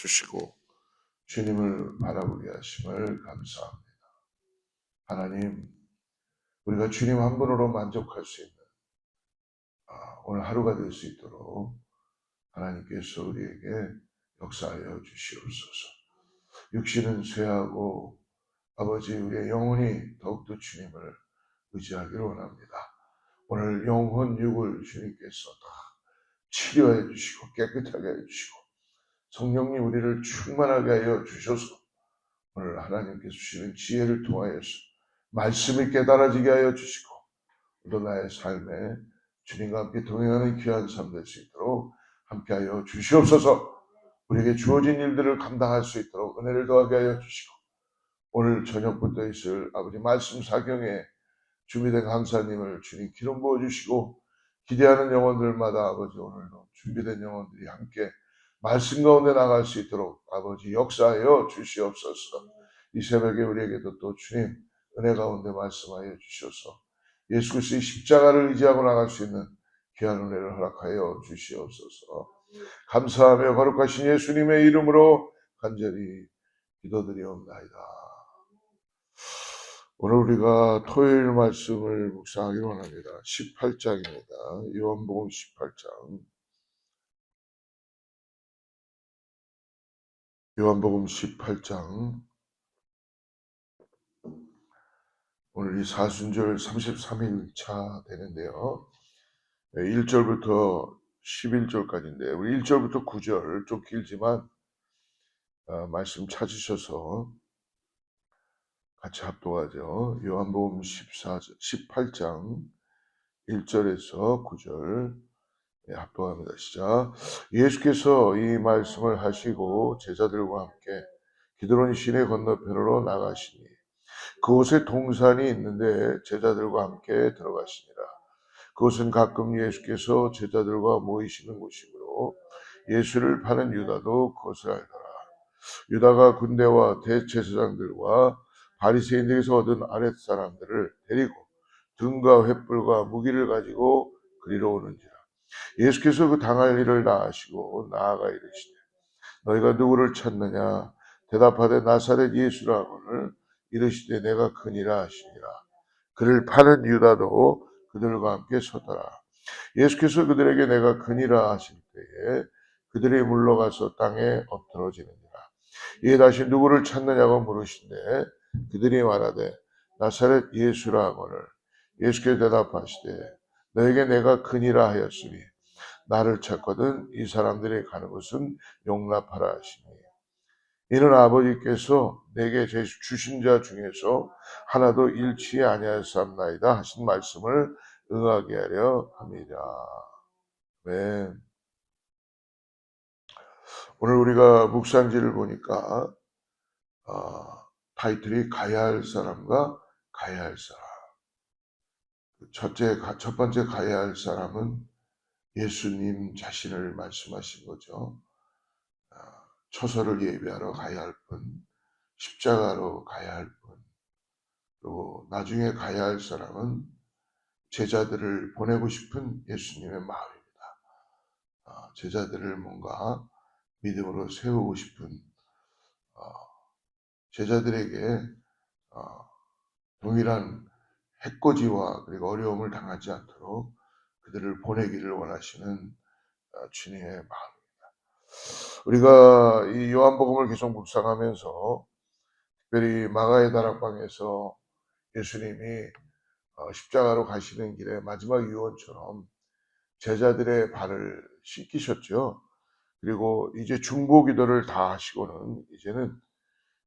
주시고 주님을 바라보게 하심을 감사합니다. 하나님, 우리가 주님 한 분으로 만족할 수 있는 오늘 하루가 될 수 있도록 하나님께서 우리에게 역사하여 주시옵소서. 육신은 쇠하고 아버지, 우리의 영혼이 더욱더 주님을 의지하기를 원합니다. 오늘 영혼 육을 주님께서 다 치료해 주시고 깨끗하게 해 주시고 성령님 우리를 충만하게 하여 주셔서 오늘 하나님께서 주시는 지혜를 통하여서 말씀이 깨달아지게 하여 주시고 또 나의 삶에 주님과 함께 동행하는 귀한 삶 될 수 있도록 함께하여 주시옵소서. 우리에게 주어진 일들을 감당할 수 있도록 은혜를 더하게 하여 주시고 오늘 저녁부터 있을 아버지 말씀 사경에 준비된 강사님을 주님 기름 부어주시고 기대하는 영혼들마다 아버지 오늘도 준비된 영혼들이 함께 말씀 가운데 나갈 수 있도록 아버지 역사하여 주시옵소서. 이 새벽에 우리에게도 또 주님 은혜 가운데 말씀하여 주셔서 예수 그리스도의 십자가를 의지하고 나갈 수 있는 귀한 은혜를 허락하여 주시옵소서. 감사하며 거룩하신 예수님의 이름으로 간절히 기도드리옵나이다. 오늘 우리가 토요일 말씀을 묵상하기로 합니다. 18장입니다. 요한복음 18장. 요한복음 18장. 오늘 이 사순절 33일차 되는데요. 1절부터 11절까지인데 우리 1절부터 9절 좀 길지만 말씀 찾으셔서 같이 합독하죠. 요한복음 18장 1절에서 9절 합독합니다. 시작. 예수께서 이 말씀을 하시고 제자들과 함께 기드론 시내 건너편으로 나가시니 그곳에 동산이 있는데 제자들과 함께 들어가시니라. 그곳은 가끔 예수께서 제자들과 모이시는 곳이므로 예수를 파는 유다도 그것을 알더라. 유다가 군대와 대제사장들과 바리새인들에게서 얻은 아랫사람들을 데리고 등과 횃불과 무기를 가지고 그리로 오는지라. 예수께서 그 당할 일을 다 아시고 나아가 이르시되 너희가 누구를 찾느냐 대답하되 나사렛 예수라고는 이르시되 내가 크니라 하시니라. 그를 파는 유다도 그들과 함께 서더라. 예수께서 그들에게 내가 크니라 하실 때에 그들이 물러가서 땅에 엎드러지느니라. 이에 다시 누구를 찾느냐고 물으신대 그들이 말하되 나사렛 예수라 하거늘 예수께서 대답하시되 너에게 내가 크니라 하였으니 나를 찾거든 이 사람들이 가는 곳은 용납하라 하시니 이는 아버지께서 내게 주신 자 중에서 하나도 잃지 아니하였사옵나이다 하신 말씀을 응하게 하려 합니다. 네. 오늘 우리가 묵상지를 보니까 타이틀이 가야 할 사람과 가야 할 사람. 첫 번째 가야 할 사람은 예수님 자신을 말씀하신 거죠. 처소를 예비하러 가야 할 분, 십자가로 가야 할 분, 그리고 나중에 가야 할 사람은 제자들을 보내고 싶은 예수님의 마음입니다. 제자들을 뭔가 믿음으로 세우고 싶은 제자들에게 동일한 해코지와 그리고 어려움을 당하지 않도록 그들을 보내기를 원하시는 주님의 마음입니다. 우리가 이 요한복음을 계속 묵상하면서 특별히 마가의 다락방에서 예수님이 십자가로 가시는 길에 마지막 유언처럼 제자들의 발을 씻기셨죠. 그리고 이제 중보기도를 다 하시고는 이제는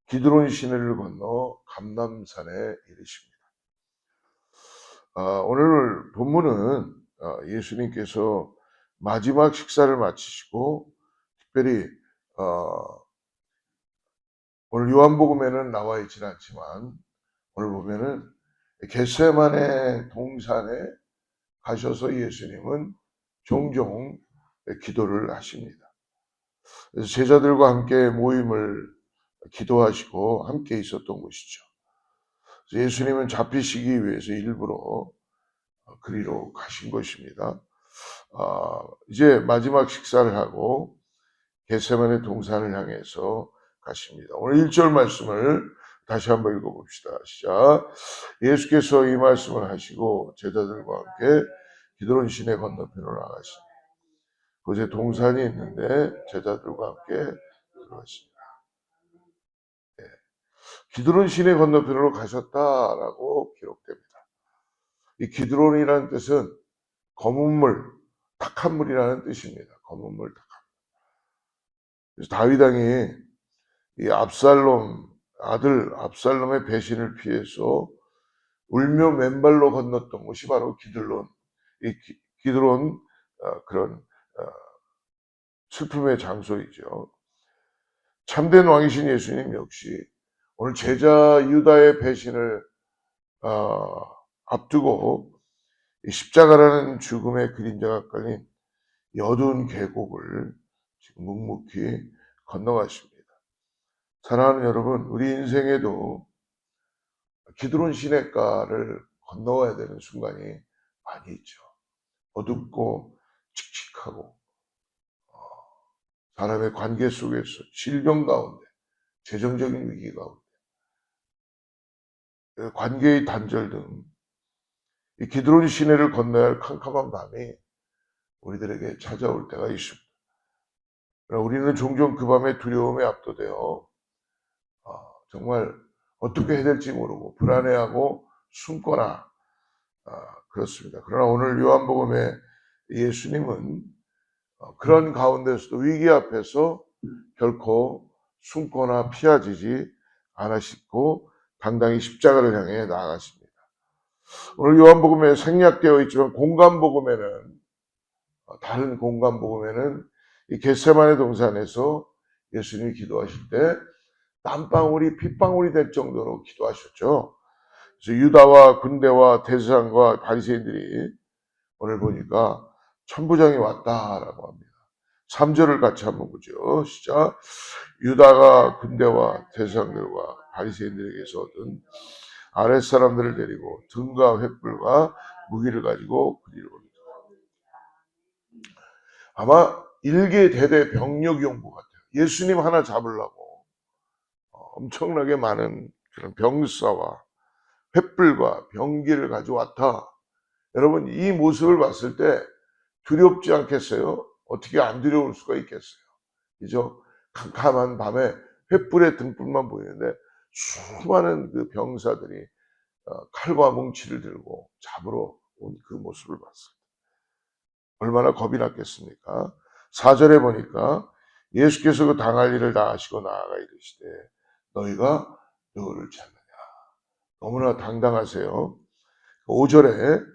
기드론 시내를 건너 감람산에 이르십니다. 오늘 본문은 예수님께서 마지막 식사를 마치시고 특별히 오늘 요한복음에는 나와 있지는 않지만 오늘 보면은 겟세마네 동산에 가셔서 예수님은 종종 기도를 하십니다. 그래서 제자들과 함께 모임을 기도하시고 함께 있었던 곳이죠. 예수님은 잡히시기 위해서 일부러 그리로 가신 것입니다. 이제 마지막 식사를 하고 겟세마네 동산을 향해서 가십니다. 오늘 1절 말씀을 다시 한번 읽어봅시다. 시작. 예수께서 이 말씀을 하시고 제자들과 함께 기드론 시내 건너편으로 나가십니다. 그곳에 동산이 있는데 제자들과 함께 들어가십니다. 기드론 시내 건너편으로 가셨다라고 기록됩니다. 이 기드론이라는 뜻은 검은 물, 탁한 물이라는 뜻입니다. 검은 물, 탁한 물. 그래서 다윗 왕이 이 아들 압살롬의 배신을 피해서 울며 맨발로 건넜던 곳이 바로 기드론, 기드론 그런 슬픔의 장소이죠. 참된 왕이신 예수님 역시 오늘 제자 유다의 배신을 앞두고 십자가라는 죽음의 그림자가 깔린 어두운 계곡을 지금 묵묵히 건너가십니다. 사랑하는 여러분, 우리 인생에도 기드론 시냇가를 건너가야 되는 순간이 많이 있죠. 어둡고 칙칙하고 사람의 관계 속에서 질병 가운데, 재정적인 위기 가운데, 관계의 단절 등 이 기드론 시내를 건너야 할 캄캄한 밤이 우리들에게 찾아올 때가 있습니다. 그러나 우리는 종종 그 밤의 두려움에 압도되어 정말 어떻게 해야 될지 모르고 불안해하고 숨거나 그렇습니다. 그러나 오늘 요한복음에 예수님은 그런 가운데서도 위기 앞에서 결코 숨거나 피하지 않으시고 당당히 십자가를 향해 나아가십니다. 오늘 요한복음에 생략되어 있지만 다른 공간복음에는 이 겟세마네 동산에서 예수님이 기도하실 때 땀방울이 핏방울이 될 정도로 기도하셨죠. 그래서 유다와 군대와 대제사장과 바리새인들이 오늘 보니까 천부장이 왔다라고 합니다. 3절을 같이 한번 보죠. 시작. 유다가 군대와 대제사장들과 바리새인들에게서 얻은 아랫사람들을 데리고 등과 횃불과 무기를 가지고 그리로 옵니다. 아마 일개 대대 병력이 온 것 같아요. 예수님 하나 잡으려고 엄청나게 많은 그런 병사와 횃불과 병기를 가져왔다. 여러분, 이 모습을 봤을 때 두렵지 않겠어요? 어떻게 안 두려울 수가 있겠어요? 그죠? 캄캄한 밤에 횃불의 등불만 보이는데 수많은 그 병사들이 칼과 뭉치를 들고 잡으러 온 그 모습을 봤어요. 얼마나 겁이 났겠습니까? 4절에 보니까 예수께서 그 당할 일을 다 하시고 나아가 이르시되 너희가 누구를 찾느냐. 너무나 당당하세요. 5절에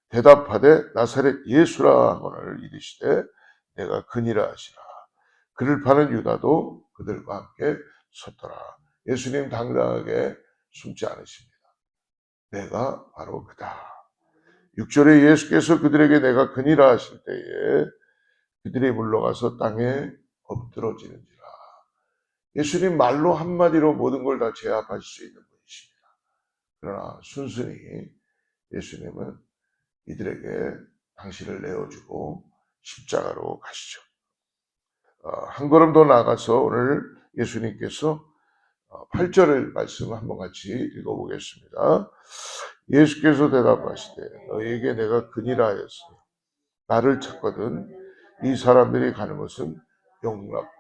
대답하되 나사렛 예수라 하거늘 이르시되 내가 그니라 하시라. 그를 파는 유다도 그들과 함께 섰더라. 예수님 당당하게 숨지 않으십니다. 내가 바로 그다. 6절에 예수께서 그들에게 내가 그니라 하실 때에 그들이 물러가서 땅에 엎드러지는지라. 예수님 말로 한마디로 모든 걸 다 제압하실 수 있는 분이십니다. 그러나 순순히 예수님은 이들에게 당신을 내어주고 십자가로 가시죠. 한 걸음 더 나아가서 오늘 예수님께서 8절을 말씀 한번 같이 읽어보겠습니다. 예수께서 대답하시되 너희에게 내가 그니라 하였으니 나를 찾거든 이 사람들이 가는 것은 용납하라.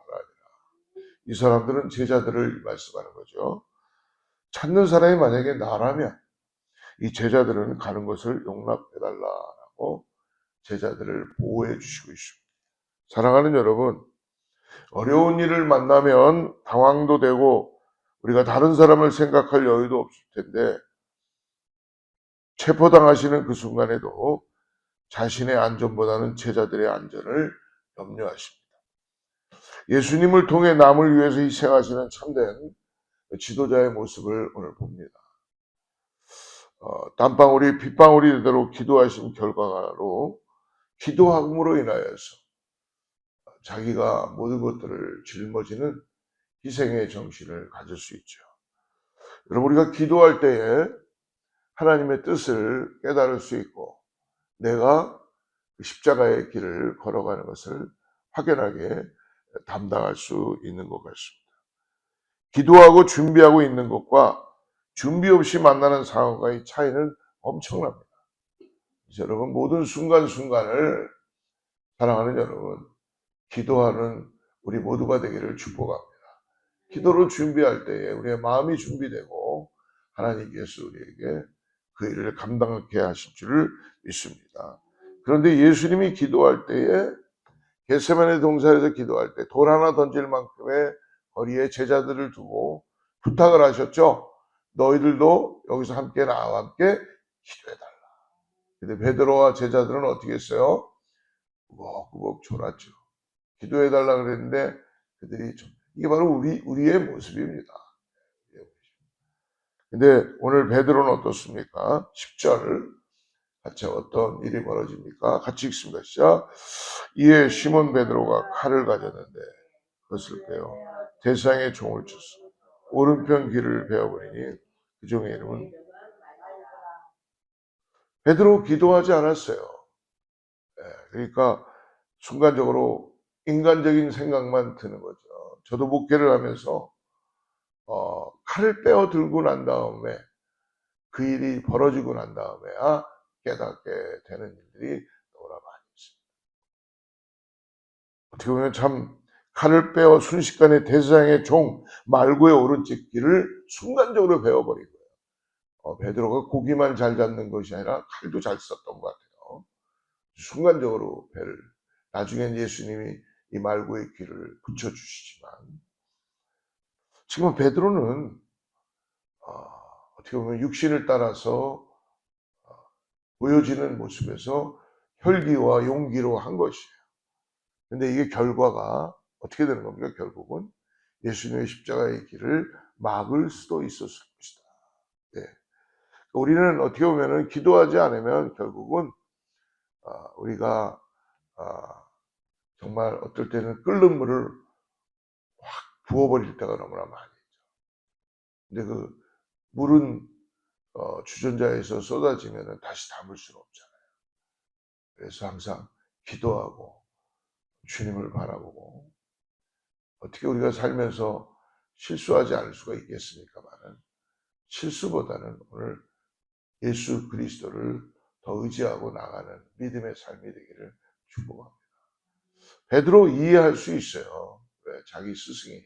이 사람들은 제자들을 말씀하는 거죠. 찾는 사람이 만약에 나라면 이 제자들은 가는 것을 용납해달라고 제자들을 보호해 주시고 있습니다. 사랑하는 여러분, 어려운 일을 만나면 당황도 되고 우리가 다른 사람을 생각할 여유도 없을 텐데 체포당하시는 그 순간에도 자신의 안전보다는 제자들의 안전을 염려하십니다. 예수님을 통해 남을 위해서 희생하시는 참된 지도자의 모습을 오늘 봅니다. 땀방울이 핏방울이 되도록 기도하신 결과로 기도함으로 인하여서 자기가 모든 것들을 짊어지는 희생의 정신을 가질 수 있죠. 여러분, 우리가 기도할 때에 하나님의 뜻을 깨달을 수 있고 내가 십자가의 길을 걸어가는 것을 확연하게 담당할 수 있는 것 같습니다. 기도하고 준비하고 있는 것과 준비 없이 만나는 상황과의 차이는 엄청납니다. 여러분, 모든 순간순간을 사랑하는 여러분, 기도하는 우리 모두가 되기를 축복합니다. 기도를 준비할 때에 우리의 마음이 준비되고 하나님께서 우리에게 그 일을 감당하게 하실 줄을 믿습니다. 그런데 예수님이 기도할 때에 겟세마네 동산에서 기도할 때 돌 하나 던질 만큼의 거리에 제자들을 두고 부탁을 하셨죠. 너희들도 여기서 함께 나와 함께 기도해달라. 근데 베드로와 제자들은 어떻게 했어요? 꾸벅꾸벅 졸았죠. 기도해달라 그랬는데 그들이 이게 바로 우리의 모습입니다. 근데 오늘 베드로는 어떻습니까? 10절 같이 어떤 일이 벌어집니까? 같이 읽습니다. 시작. 이에 시몬 베드로가 칼을 가졌는데 그것을 빼어 대상의 종을 쳤어. 오른편 귀를 베어버리니 그 종의 이름은 베드로 기도하지 않았어요. 그러니까 순간적으로 인간적인 생각만 드는 거죠. 저도 목회를 하면서 칼을 빼어 들고 난 다음에 그 일이 벌어지고 난 다음에야 깨닫게 되는 일들이 너무나 많이 있습니다. 어떻게 보면 참 칼을 빼어 순식간에 대제사장의 종 말고의 오른쪽 귀를 순간적으로 베어버린 거예요. 베드로가 고기만 잘 잡는 것이 아니라 칼도 잘 썼던 것 같아요. 순간적으로 배를 나중엔 예수님이 이 말고의 귀를 붙여주시지만 지금 베드로는 어떻게 보면 육신을 따라서 보여지는 모습에서 혈기와 용기로 한 것이에요. 근데 이게 결과가 어떻게 되는 겁니까? 결국은 예수님의 십자가의 길을 막을 수도 있었을 것이다. 네. 우리는 어떻게 보면 기도하지 않으면 결국은 우리가 정말 어떨 때는 끓는 물을 확 부어버릴 때가 너무나 많이 있죠. 근데 그 물은 주전자에서 쏟아지면 다시 담을 수는 없잖아요. 그래서 항상 기도하고 주님을 바라보고 어떻게 우리가 살면서 실수하지 않을 수가 있겠습니까만은 실수보다는 오늘 예수 그리스도를 더 의지하고 나가는 믿음의 삶이 되기를 축복합니다. 베드로 이해할 수 있어요. 왜? 자기 스승이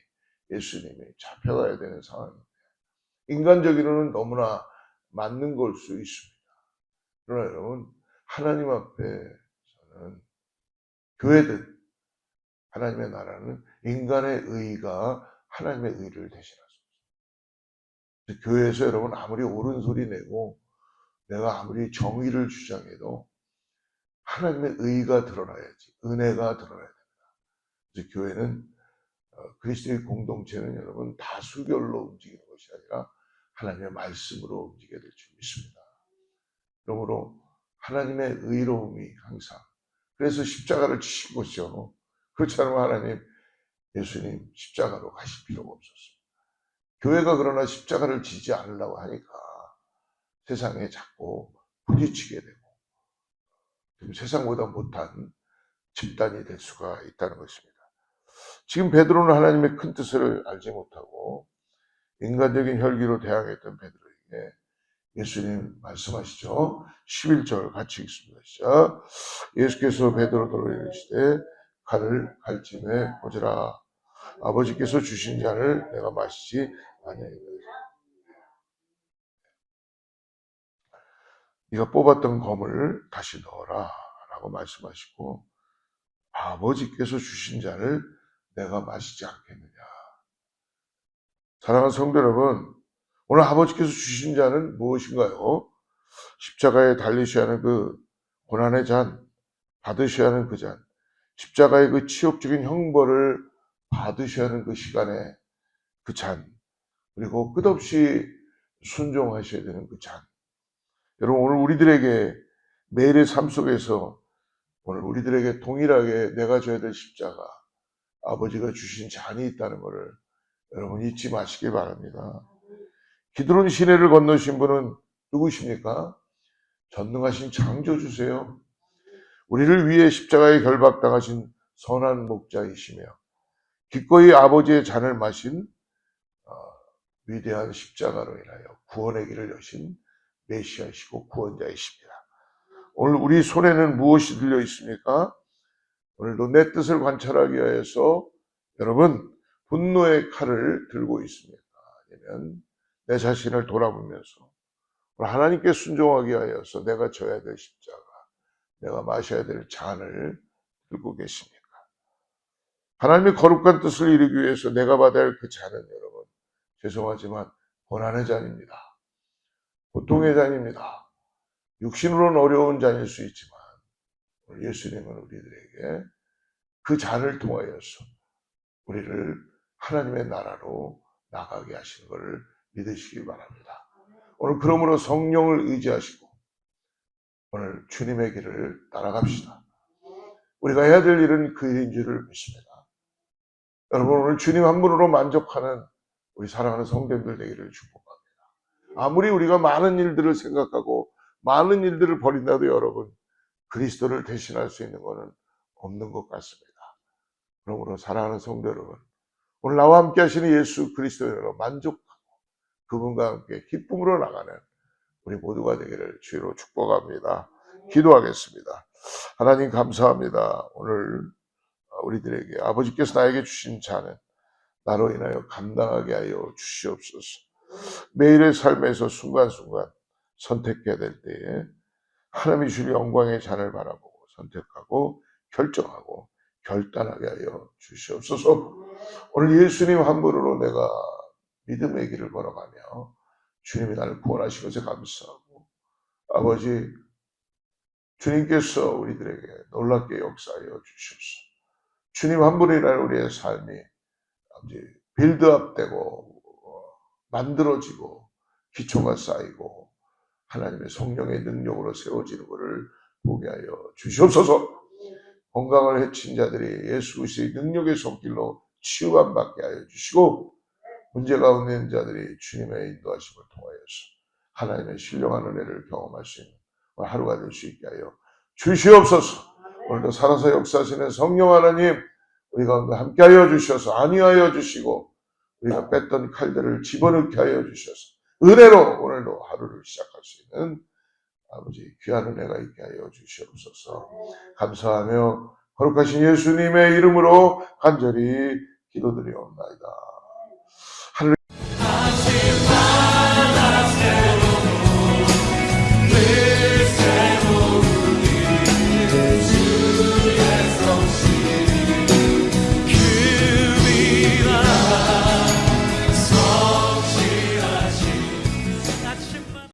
예수님이 잡혀가야 되는 상황입니다. 인간적으로는 너무나 맞는 걸 수 있습니다. 그러나 여러분, 하나님 앞에서는 교회든 하나님의 나라는 인간의 의가 하나님의 의를 대신할 수 없습니다. 교회에서 여러분 아무리 옳은 소리 내고 내가 아무리 정의를 주장해도 하나님의 의가 드러나야지, 은혜가 드러나야 됩니다. 그래서 교회는 그리스도의 공동체는 여러분 다수결로 움직이는 것이 아니라 하나님의 말씀으로 움직여야 될 줄 믿습니다. 그러므로 하나님의 의로움이 항상 그래서 십자가를 지신 것이죠. 그렇지 않으면 하나님 예수님 십자가로 가실 필요가 없었습니다. 교회가 그러나 십자가를 지지 않으려고 하니까 세상에 자꾸 부딪히게 되고 세상보다 못한 집단이 될 수가 있다는 것입니다. 지금 베드로는 하나님의 큰 뜻을 알지 못하고 인간적인 혈기로 대항했던 베드로에게 예수님 말씀하시죠. 11절 같이 읽습니다. 시작. 예수께서 베드로를 이르시되 칼을 갈찜에 꽂으라. 아버지께서 주신 잔을 내가 마시지 아니하리라. 네가 뽑았던 검을 다시 넣어라 라고 말씀하시고 아버지께서 주신 잔을 내가 마시지 않겠느냐. 사랑하는 성도 여러분, 오늘 아버지께서 주신 잔은 무엇인가요? 십자가에 달리셔야 하는 그 고난의 잔, 받으셔야 하는 그 잔, 십자가의 그 치욕적인 형벌을 받으셔야 하는 그 시간에 그 잔, 그리고 끝없이 순종하셔야 되는 그 잔. 여러분, 오늘 우리들에게 매일의 삶 속에서 오늘 우리들에게 동일하게 내가 져야 될 십자가, 아버지가 주신 잔이 있다는 것을 여러분 잊지 마시기 바랍니다. 기드론 시내를 건너신 분은 누구십니까? 전능하신 창조주세요. 우리를 위해 십자가에 결박당하신 선한 목자이시며 기꺼이 아버지의 잔을 마신 위대한 십자가로 인하여 구원의 길을 여신 메시아이시고 구원자이십니다. 오늘 우리 손에는 무엇이 들려 있습니까? 오늘도 내 뜻을 관찰하기 위해서 여러분 분노의 칼을 들고 있습니까? 아니면 내 자신을 돌아보면서 하나님께 순종하기 위해서 내가 져야 될 십자가, 내가 마셔야 될 잔을 들고 계십니까? 하나님의 거룩한 뜻을 이루기 위해서 내가 받아야 할 그 잔은 여러분 죄송하지만 고난의 잔입니다. 고통의 잔입니다. 육신으로는 어려운 잔일 수 있지만 예수님은 우리들에게 그 잔을 통하여서 우리를 하나님의 나라로 나가게 하시는 것을 믿으시기 바랍니다. 오늘 그러므로 성령을 의지하시고 오늘 주님의 길을 따라갑시다. 우리가 해야 될 일은 그 일인 줄을 믿습니다. 여러분 오늘 주님 한 분으로 만족하는 우리 사랑하는 성도님들 되기를 축복합니다. 아무리 우리가 많은 일들을 생각하고 많은 일들을 벌인다도 여러분 그리스도를 대신할 수 있는 것은 없는 것 같습니다. 그러므로 사랑하는 성도 여러분 오늘 나와 함께 하시는 예수 그리스도로 만족하고 그분과 함께 기쁨으로 나가는 우리 모두가 되기를 주로 축복합니다. 기도하겠습니다. 하나님 감사합니다. 오늘 우리들에게 아버지께서 나에게 주신 잔은 나로 인하여 감당하게 하여 주시옵소서. 매일의 삶에서 순간순간 선택해야 될 때에 하나님이 주신 영광의 잔을 바라보고 선택하고 결정하고 결단하게 하여 주시옵소서. 오늘 예수님 한 분으로 내가 믿음의 길을 걸어가며 주님이 나를 구원하신 것에 감사하고 아버지 주님께서 우리들에게 놀랍게 역사하여 주시옵소서. 주님 한 분이라 우리의 삶이 빌드업되고 만들어지고 기초가 쌓이고 하나님의 성령의 능력으로 세워지는 것을 보게 하여 주시옵소서. 건강을 해친 자들이 예수 그리스도의 능력의 손길로 치유감 받게 하여 주시고 문제 가운데 있는 자들이 주님의 인도하심을 통하여서 하나님의 신령한 은혜를 경험할 수 있는 하루가 될 수 있게 하여 주시옵소서. 오늘도 살아서 역사하시는 성령 하나님 우리 가운데 함께하여 주셔서 안위하여 주시고 우리가 뺐던 칼들을 집어넣게 하여 주셔서 은혜로 오늘도 하루를 시작할 수 있는 아버지 귀한 은혜가 있게 하여 주시옵소서. 감사하며 거룩하신 예수님의 이름으로 간절히 기도드리옵나이다. 하늘